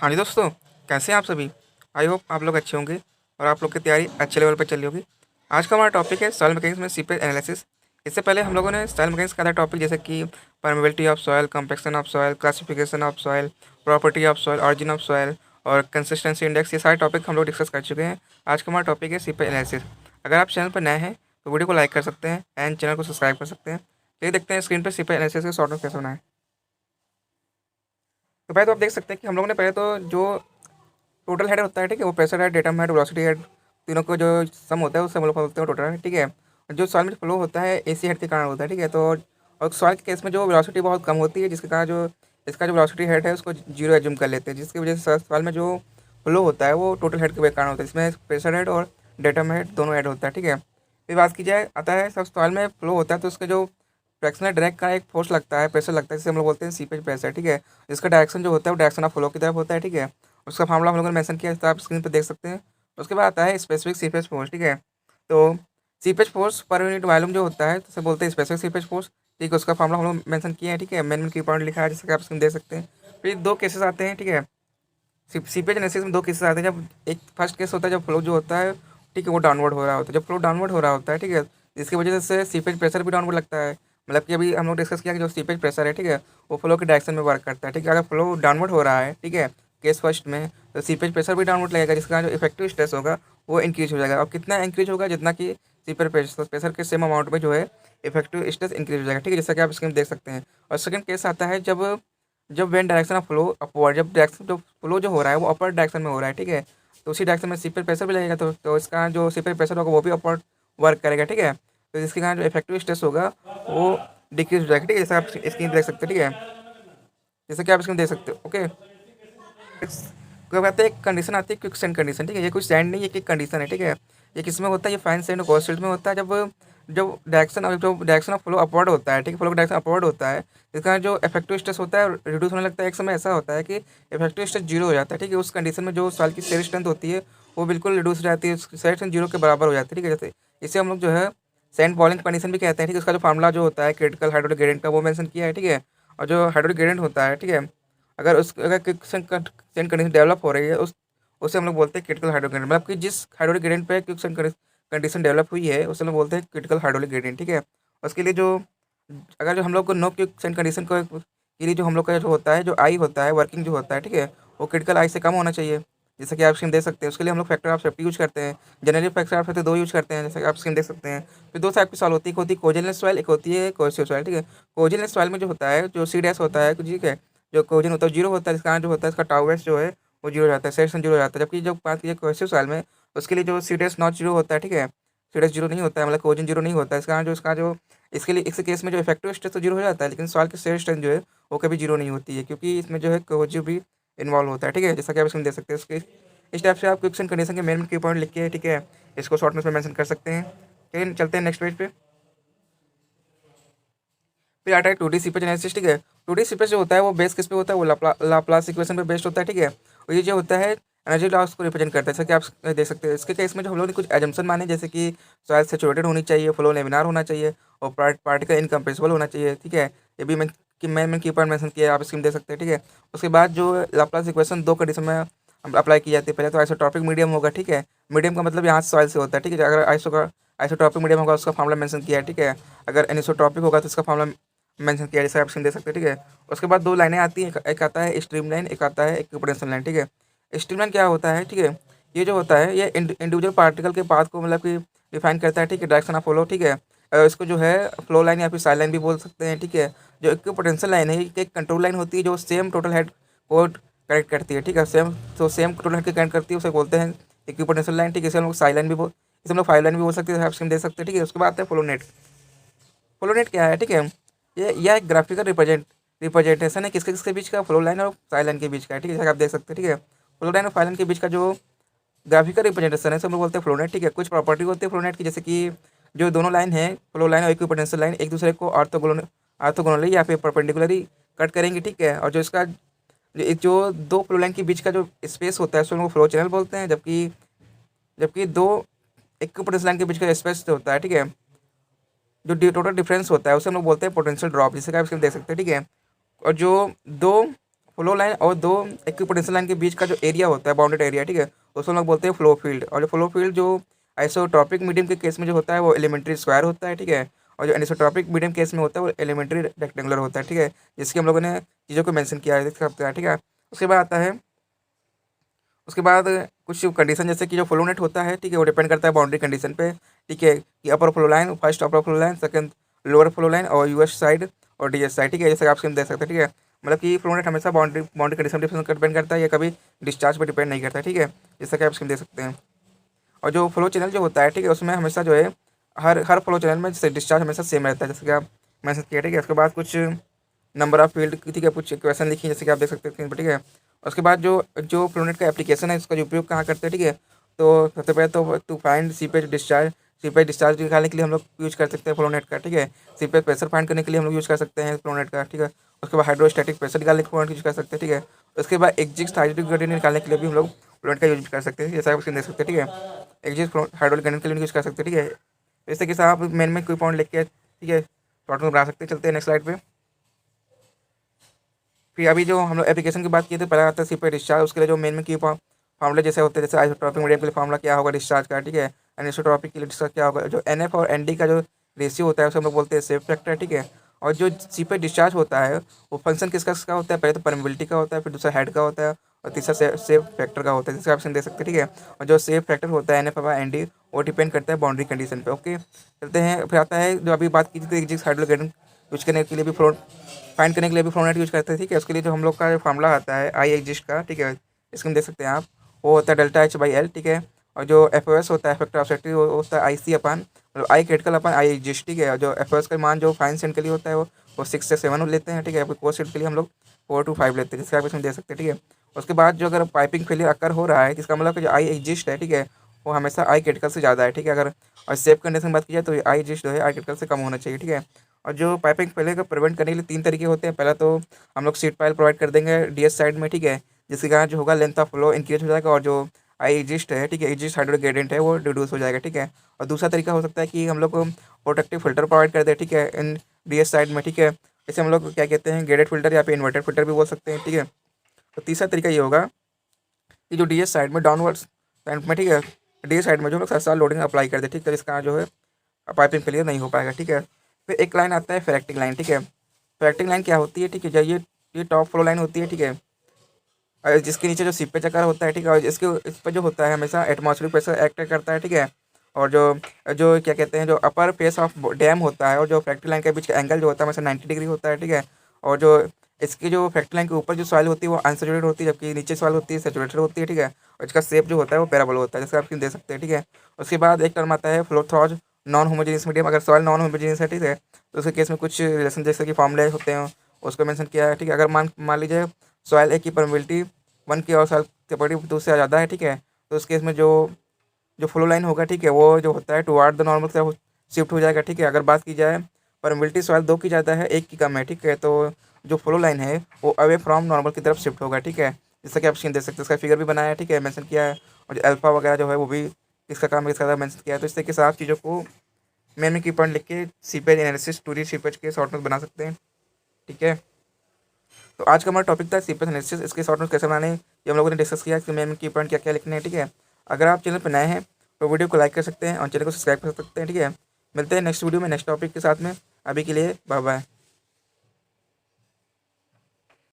हाँ जी दोस्तों, कैसे हैं आप सभी? आई होप आप लोग अच्छे होंगे और आप लोग की तैयारी अच्छे लेवल पर चल रही होगी। आज का हमारा टॉपिक है सॉइल मैकेनिक्स में सीपेज एनालिसिस। इससे पहले हम लोगों ने सॉइल मैकेनिक्स का था टॉपिक जैसे कि permeability of soil, compaction of soil, classification of soil, property of soil, origin of soil और कंसिस्टेंसी इंडेक्स। ये सारे टॉपिक हम लोग डिस्कस कर चुके हैं। आज का हमारा टॉपिक है सीपेज एनालिसिस। अगर आप चैनल पर नए हैं तो वीडियो को लाइक कर सकते हैं एंड चैनल को सब्सक्राइब कर सकते हैं। चलिए देखते हैं स्क्रीन पर सीपेज एनालिसिस के शॉर्ट में कैसे बनाए। तो पहले तो आप देख सकते हैं कि हम लोगों ने पहले तो जो टोटल हेड होता है, ठीक है, वो pressure head, datum head, velocity head, तीनों को जो सम होता है उससे हम लोग बोलते हैं टोटल हेड, ठीक है। और जो सॉइल में फ्लो होता है एसी हेड के कारण होता है, ठीक है। तो और सॉइल के केस में जो वेलोसिटी बहुत कम होती है, जिसके कारण जो इसका जो वेलोसिटी हेड है उसको जीरो एज्यूम कर लेते हैं, जिसकी वजह से सॉइल में जो फ्लो होता है वो टोटल हेड के कारण होता है। इसमें प्रेशर हेड और डेटम हेड दोनों हेड होता है, ठीक है। फिर बात की जाए आता है सब सॉइल में फ्लो होता है तो उसके जो फ्रैक्शनल ड्रैग का एक फोर्स लगता है, प्रेशर लगता है, जिसे हम लोग बोलते हैं सीपेज प्रेशर, ठीक है। इसका डायरेक्शन जो होता है वो डायरेक्शन ऑफ फ्लो की तरफ होता है, ठीक है। उसका फार्मूला हम लोगों ने मेंशन किया है तो आप स्क्रीन पर देख सकते हैं। उसके बाद आता है स्पेसिफिक सीपेज फोर्स, ठीक है। तो seepage force per unit volume जो होता है तो उसे बोलते हैं स्पेसिफिक सीपेज फोर्स, ठीक है। उसका फार्मूला हम लोग मेंशन किया है, ठीक है। मैंने की पॉइंट लिखा है जैसे कि आप स्क्रीन देख सकते हैं। फिर दो केसेस आते हैं, ठीक है। सीपेज एनालिसिस में दो केसेस आते हैं। जब एक फर्स्ट केस होता है जब फ्लो जो होता है, ठीक है, वो डाउनवर्ड हो रहा होता है। जब फ्लो डाउनवर्ड हो रहा होता है, ठीक है, जिसकी वजह से सीपेज प्रेशर भी डाउनवर्ड लगता है। मतलब कि अभी हम लोग डिस्कस किया कि जो सीपेज प्रेशर है, ठीक है, वो फ्लो के डायरेक्शन में वर्क करता है, ठीक है। अगर फ्लो डाउनवर्ड हो रहा है, ठीक है, केस फर्स्ट में, तो सीपेज प्रेशर भी डाउनवर्ड लगेगा, जिसका जो इफेक्टिव स्ट्रेस होगा वो इंक्रीज हो जाएगा। और कितना इंक्रीज होगा? जितना कि सीपेज प्रेशर के सेम अमाउंट में जो है इफेक्टिव स्ट्रेस इंक्रीज हो जाएगा, ठीक है, जैसा कि आप स्क्रीन देख सकते हैं। और सेकंड केस आता है जब जब when direction of flow upward, जब डायरेक्शन जो फ्लो जो हो रहा है वो अपर डायरेक्शन में हो रहा है, ठीक है। तो उसी डायरेक्शन में सीपेज प्रेशर भी लगेगा, तो इसका जो सीपेज प्रेशर होगा वो भी अपवर्ड वर्क करेगा, ठीक है। तो जिसके कारण जो इफेक्टिव स्ट्रेस होगा वो डिक्रीज हो जाएगा, ठीक है, जैसे आप स्क्रीन देख सकते हैं, ठीक है, जैसे कि आप स्क्रीन देख सकते हो, ओके। कोई बात है, एक कंडीशन आती है क्विक सेंड कंडीशन, ठीक है। ये कुछ सेंड नहीं है, एक कंडीशन है, ठीक है। ये किस में होता है? ये फाइन सेंड गॉस में होता है। जब जब डायरेक्शन ऑफ फ्लो अपवर्ड होता है, ठीक है, फ्लो का डायरेक्शन अपवर्ड होता है, इसका जो इफेक्टिव स्ट्रेस होता है रिड्यूस होने लगता है। एक समय ऐसा होता है कि इफेक्टिव स्ट्रेस जीरो हो जाता है, ठीक है। उस कंडीशन में जो साल की शेयर स्ट्रेंथ होती है वो बिल्कुल रिड्यूस हो जाती है, शेयर स्ट्रेंथ जीरो के बराबर हो जाती है, ठीक है। जैसे इसे हम लोग जो है सेंड बॉलिंग कंडीशन भी कहते हैं, ठीक है। उसका जो फार्मूला जो होता है क्रिटिकल हाइड्रोलिक ग्रेडिएंट का वो मेंशन किया है, ठीक है। और जो हाइड्रोलिक ग्रेडिएंट होता है, ठीक है, अगर क्विक सेंड कंडीशन डेवलप हो रही है उसे हम लोग बोलते हैं क्रिटिकल हाइड्रोलिक ग्रेडिएंट। मतलब कि जिस हाइड्रोलिक ग्रेडिएंट पे क्विक सेंड कंडीशन डेवलप हुई है उसे हम लोग बोलते हैं क्रिटिकल हाइड्रोलिक ग्रेडिएंट, ठीक है। उसके लिए जो अगर जो हम लोग को नो क्विक सेंड कंडीशन को के लिए जो हम लोग का जो होता है, जो आई होता है वर्किंग जो होता है, ठीक है, वो क्रिटिकल आई से कम होना चाहिए, जैसे कि आप स्क्रीन देख सकते हैं। उसके लिए हम लोग फैक्टर ऑफ सेफ्टी यूज करते हैं। जनरली फैक्टर ऑफ सेफ्टी दो यूज करते हैं, जैसे कि आप स्क्रीन देख सकते हैं। फिर दो टाइप की सॉइल होती है, एक होती है कोजेनलेस सॉइल, एक होती है कोर्सिव सॉइल, ठीक है। कोजेनलेस सॉइल में जो होता है जो सी डैश होता है, ठीक है, जो कोजन होता है जीरो होता है, जिस कारण जो होता है इसका टाउवेस जो है वो जीरो हो जाता है, सेक्शन जीरो हो जाता है। जबकि जब बात कीजिए कोर्सिव सॉइल में, उसके लिए जो सी डैश नॉट जीरो होता है, ठीक है, सी डैश जीरो नहीं होता है, मतलब कोजन जीरो नहीं होता है। इस कारण जो इसका जो इसके लिए इस केस में जो इफेक्टिव स्ट्रेस तो जीरो हो जाता है, लेकिन सॉइल की शेयर स्ट्रेंथ जो है वो कभी जीरो नहीं होती है, क्योंकि इसमें जो है कोजिव भी इन्वॉल्व होता है, ठीक है, जैसा कि आप इसमें देख सकते हैं। उसके इस टाइप से आप क्विक्सन कंडीशन के मेन की पॉइंट लिख के, ठीक है, इसको शॉर्ट नोट्स में मेंशन कर सकते हैं। फिर चलते हैं नेक्स्ट पेज पे। फिर आता है टू डी सीपेज एनालिसिस, ठीक है। टू डी सीपेज जो होता है वो बेस किस पे होता है? वो लाप्लास इक्वेशन पे बेस्ड होता है, ठीक है। और ये जो होता है एनर्जी लॉस को रिप्रेजेंट करता है, जैसे कि आप देख सकते हैं। इसके केस में जो हम लोग ने कुछ एजम्पन माने, जैसे कि सॉइल सेचुरेटेड होनी चाहिए, फ्लो लेमिनार होना चाहिए और पार्टिकल इनकम्प्रेसिबल होना चाहिए, ठीक है। ये भी मैं की पॉइंट मेंशन किया है, आप स्कीम दे सकते हैं, ठीक है। उसके बाद जो लाप्लास इक्वेशन दो कंडीशन में अप्लाई की जाती है। पहले तो आइसोट्रॉपिक मीडियम होगा, ठीक है। मीडियम का मतलब यहाँ सॉइल से होता है, ठीक है। अगर आइसोट्रॉपिक मीडियम होगा उसका फॉर्मूला मेंशन किया है, ठीक है। अगर एनिसोट्रॉपिक होगा तो उसका फॉर्मूला मेंशन किया है, जैसे आप स्क्रीन देख सकते हैं, ठीक है। उसके बाद दो लाइनें आती हैं, एक आता है स्ट्रीम लाइन, एक आता है इक्विपोटेंशियल लाइन, ठीक है। स्ट्रीम लाइन क्या होता है, ठीक है, ये जो होता है ये इंडिविजुअल पार्टिकल के पाथ को मतलब कि डिफाइन करता है, ठीक है, डायरेक्शन ऑफ फ्लो, ठीक है। इसको जो है फ्लो लाइन या फिर साइड लाइन भी बोल सकते हैं, ठीक है। जो इक्विपोटेंशियल लाइन है ये एक कंट्रोल लाइन होती है जो सेम टोटल हेड को कनेक्ट करती है, ठीक है। सेम टोटल हेड को कनेक्ट करती है, उसे बोलते हैं इक्विपोटेंशियल लाइन, ठीक है। इसे हम लोग साइड लाइन भी इसे हम लोग फाइव लाइन भी बोल सकते हैं, आप स्क्रीन देख सकते हैं, ठीक है। उसके बाद है फ्लो नेट। फ्लो नेट क्या है, ठीक है, ये यह एक ग्राफिकल रिप्रेजेंटेशन है किसके किसके बीच का? फ्लो लाइन और फाइल लाइन के बीच का, ठीक है, जैसा आप देख सकते हैं, ठीक है। फ्लो लाइन और फाइल लाइन के बीच का जो ग्राफिकल रिप्रेजेंटेशन है, सब लोग बोलते हैं फ्लो नेट, ठीक है। कुछ प्रॉपर्टी होती है फ्लो नेट की, जैसे कि जो दोनों लाइन है, फ्लो लाइन और इक्विपोटेंशियल लाइन, एक दूसरे को ऑर्थोगोनली या फिर परपेंडिकुलरली कट करेंगे, ठीक है। और जो इसका जो दो फ्लो लाइन के बीच का जो स्पेस होता है उसको हम लोग फ्लो चैनल बोलते हैं, जबकि जबकि दो इक्विपोटेंशियल लाइन के बीच का स्पेस जो होता है, ठीक है, जो टोटल डिफरेंस होता है उसे हम लोग बोलते हैं पोटेंशियल ड्रॉप, जिसे आप इसमें देख सकते हैं, ठीक है। और जो दो फ्लो लाइन और दो इक्विपोटेंशियल लाइन के बीच का जो एरिया होता है, बाउंडेड एरिया, ठीक है, उसको हम लोग बोलते हैं फ्लो फील्ड। और जो फ्लो फील्ड जो आइसोट्रॉपिक मीडियम के केस में जो होता है वो एलिमेंट्री स्क्वायर होता है, ठीक है, और जो एनिसोट्रॉपिक मीडियम केस में होता है वो एलिमेंट्री रेक्टेंगुलर होता है, ठीक है, जिसकी हम लोगों ने चीज़ों को मेंशन किया है, देख सकते हैं, ठीक है। उसके बाद आता है, उसके बाद कुछ कंडीशन जैसे कि जो फ्लो नेट होता है, ठीक है, वो डिपेंड करता है बाउंड्री कंडीशन पे, ठीक है, कि upper flow line, first upper flow line, second lower flow line और यूएस साइड और डीएस साइड, ठीक है, जैसे आप स्क्रीन देख सकते हैं, ठीक है। मतलब कि फ्लो नेट हमेशा बाउंड्री बाउंड्री कंडीशन डिपेंड करता है, या कभी डिस्चार्ज पर डिपेंड नहीं करता है, ठीक है, जैसा कि आप स्क्रीन देख सकते हैं। और जो फ्लो चैनल जो होता है, ठीक है, उसमें हमेशा जो है हर हर फ्लो चैनल में डिस्चार्ज हमेशा सेम रहता है, जैसे कि आप मैंने किया, ठीक है। उसके बाद कुछ नंबर ऑफ फील्ड, ठीक है, कुछ क्वेश्चन लिखी जैसे कि आप देख सकते हैं स्क्रीन पर, ठीक है। उसके बाद जो फ्लोनेट का एप्लीकेशन है उसका जो उपयोग कहाँ करते हैं, ठीक है, तो सबसे पहले तो टू फाइंड सीपेज डिस्चार्ज निकालने के लिए हम लोग यूज कर सकते हैं फ्लोनेट का, ठीक है। सीपेज प्रेशर फाइंड करने के लिए हम लोग यूज कर सकते हैं फ्लोनेट का, ठीक है। उसके बाद हाइड्रोस्टैटिक प्रेशर निकालने के फ्लोनेट यूज कर सकते हैं, ठीक है। उसके बाद एग्जिस्ट हाइड्रोलिक ग्रेडियंट निकालने के लिए भी हम लोग फ्लोनेट का यूज कर सकते हैं, जैसा आप देख सकते हैं, ठीक है। एग्जिस्ट हाइड्रोलिक ग्रेडियंट के लिए यूज कर सकते हैं, ठीक है। जैसे कि आप मेन में कोई पॉइंट लिख के, ठीक है, शॉर्ट में बना सकते हैं। चलते हैं नेक्स्ट स्लाइड पे। फिर अभी जो हम लोग एप्लीकेशन की बात किए थे, पहला आता है सीपेज डिस्चार्ज। उसके लिए जो मेन में की फार्मूले जैसे होते हैं, जैसे आइसोट्रॉपिक मीडियम के लिए फार्मूला क्या होगा डिस्चार्ज का, ठीक है, एनिसोट्रॉपिक के लिए डिस्चार्ज क्या होगा, जो एनएफ और एनडी का जो रेशियो होता है उसे हम लोग बोलते हैं सेफ फैक्टर, ठीक है। और जो सीपेज डिस्चार्ज होता है वो फंक्शन किसका होता है, पहले तो परमिबिलिटी का होता है, फिर दूसरा हेड का होता है, और तीसरा सेफ फैक्टर का होता है, जिसका ऑप्शन दे सकते हैं, ठीक है। और जो सेफ फैक्टर होता है एनएफ और एनडी, वो डिपेंड करता है बाउंड्री कंडीशन पे। ओके, चलते हैं। फिर आता है जो अभी बात की थी एग्जिस्ट हाइड्रोग्रेडियंट यूज करने के लिए भी फाइंड करने के लिए भी फ्लोनेट यूज करते हैं, ठीक है। उसके लिए जो हम लोग का फार्मूला आता है आई एग्जिस्ट का, ठीक है, इसको देख सकते हैं आप, वो होता है डेल्टा एच बाई एल, ठीक है। और जो एफ ओ एस होता है फैक्टर ऑफ सेफ्टी, वो होता है आई सी अपन मतलब आई क्रिटिकल अपन आई एग्जिस्ट, ठीक है। और जो एफ ओ एस का मान जो फाइन सेंट के लिए होता है वो 6 से 7 लेते हैं, ठीक है। कोस सेंट के लिए हम लोग 4 to 5 लेते हैं, जिसका आप इसमें दे सकते हैं, ठीक है। उसके बाद जो अगर पाइपिंग फेलियर अकर हो रहा है, जिसका मतलब कि जो आई एग्जिस्ट है, ठीक है, वो हमेशा आई क्रिटिकल से ज़्यादा है, ठीक है। अगर और सेफ कंडीशन की बात की जाए तो आई एग्जिस्ट जो है आई क्रिटिकल से कम होना चाहिए, ठीक है। और जो पाइपिंग फेलियर को प्रिवेंट करने के लिए 3 तरीके होते हैं। पहला तो हम लोग सीट पाइल प्रोवाइड कर देंगे डीएस साइड में, ठीक है, जिसके कारण जो होगा लेंथ ऑफ फ्लो इंक्रीज हो जाएगा, और जो आई एग्जिस्ट है, ठीक है, एग्जिस्ट हाइड्रोलिक ग्रेडियंट है वो रिड्यूस हो जाएगा, ठीक है। और दूसरा तरीका हो सकता है कि हम लोग प्रोटेक्टिव फिल्टर प्रोवाइड कर दें, ठीक है, इन डीएस साइड में, ठीक है। इसे हम लोग क्या कहते हैं, ग्रेडेड फिल्टर या फिर इन्वर्टेड फिल्टर भी बोल सकते हैं, ठीक है। तो तीसरा तरीका ये होगा कि जो डीएस साइड में डाउनवर्ड साइड में, ठीक है, डीएस साइड में जो हम लोग सस्ता लोडिंग अप्लाई कर दे, ठीक है, इसका जो है पाइपिंग फेलियर नहीं हो पाएगा, ठीक है। फिर एक लाइन आता है फ्रैक्टिंग लाइन, ठीक है। फ्रैक्टिंग लाइन क्या होती है, ठीक है, ये टॉप फ्लो लाइन होती है, ठीक है, और जिसके नीचे जो सीपेज आकार होता है, ठीक है, और इसके इस पर जो होता है हमेशा एटमॉस्फेरिक प्रेशर एक्ट करता है, ठीक है। और जो जो क्या कहते हैं, जो अपर फेस ऑफ डैम होता है और जो फैक्ट्री लाइन के बीच का एंगल जो होता है हमेशा 90 डिग्री होता है, ठीक है। और जो इसकी जो फैक्ट्री लाइन के ऊपर जो सॉइल होती है वो अनसेचुरेटेड होती है, जबकि नीचे सॉइल होती है सेचुरेटेड होती है, ठीक है। और इसका शेप जो होता है वो पैराबोल होता है, जैसे आप दे सकते हैं, ठीक है। उसके बाद एक टर्म आता है फ्लो थ्रॉज नॉन होमोजेनियस मीडियम। अगर सॉइल नॉन होमोजेनियस है, ठीक है, तो उसके केस में कुछ रिलेशन जैसे कि फॉर्मूले होते हैं उसको मेंशन किया है, ठीक है। अगर मान मान लीजिए सॉइल एक की परमिबिलिटी 1 की और सॉइल कैपेसिटी 2 से ज़्यादा है, ठीक है, तो उस केस में जो जो फ्लो लाइन होगा, ठीक है, वो जो होता है टुवार्ड द नॉर्मल से शिफ्ट हो जाएगा, ठीक है। अगर बात की जाए परमिबिलिटी सॉइल 2 की ज़्यादा है 1 की कम है, ठीक है, तो जो फ्लो लाइन है वो अवे फ्रॉम नॉर्मल की तरफ शिफ्ट होगा, ठीक है। जैसा कि आप सीन देख सकते हैं, इसका फिगर भी बनाया है, ठीक है, मेंशन किया है। और जो अल्फा वगैरह जो है वो भी इसका काम इसका मेंशन किया है। तो इस तरीके से आप चीज़ों को मेन की पॉइंट लिख के सीपेज एनालिसिस टूरी सीपेज के शॉर्ट नोट बना सकते हैं, ठीक है। तो आज का हमारा टॉपिक था सीपेज एनालिसिस। इसके शॉर्ट नोट कैसे बनाने ये हम लोगों ने डिस्कस किया कि मेन की पॉइंट क्या क्या लिखने हैं, ठीक है। अगर आप चैनल पर नए हैं तो वीडियो को लाइक कर सकते हैं और चैनल को सब्सक्राइब कर सकते हैं, ठीक है। मिलते हैं नेक्स्ट वीडियो में नेक्स्ट टॉपिक के साथ में। अभी के लिए बाय बाय।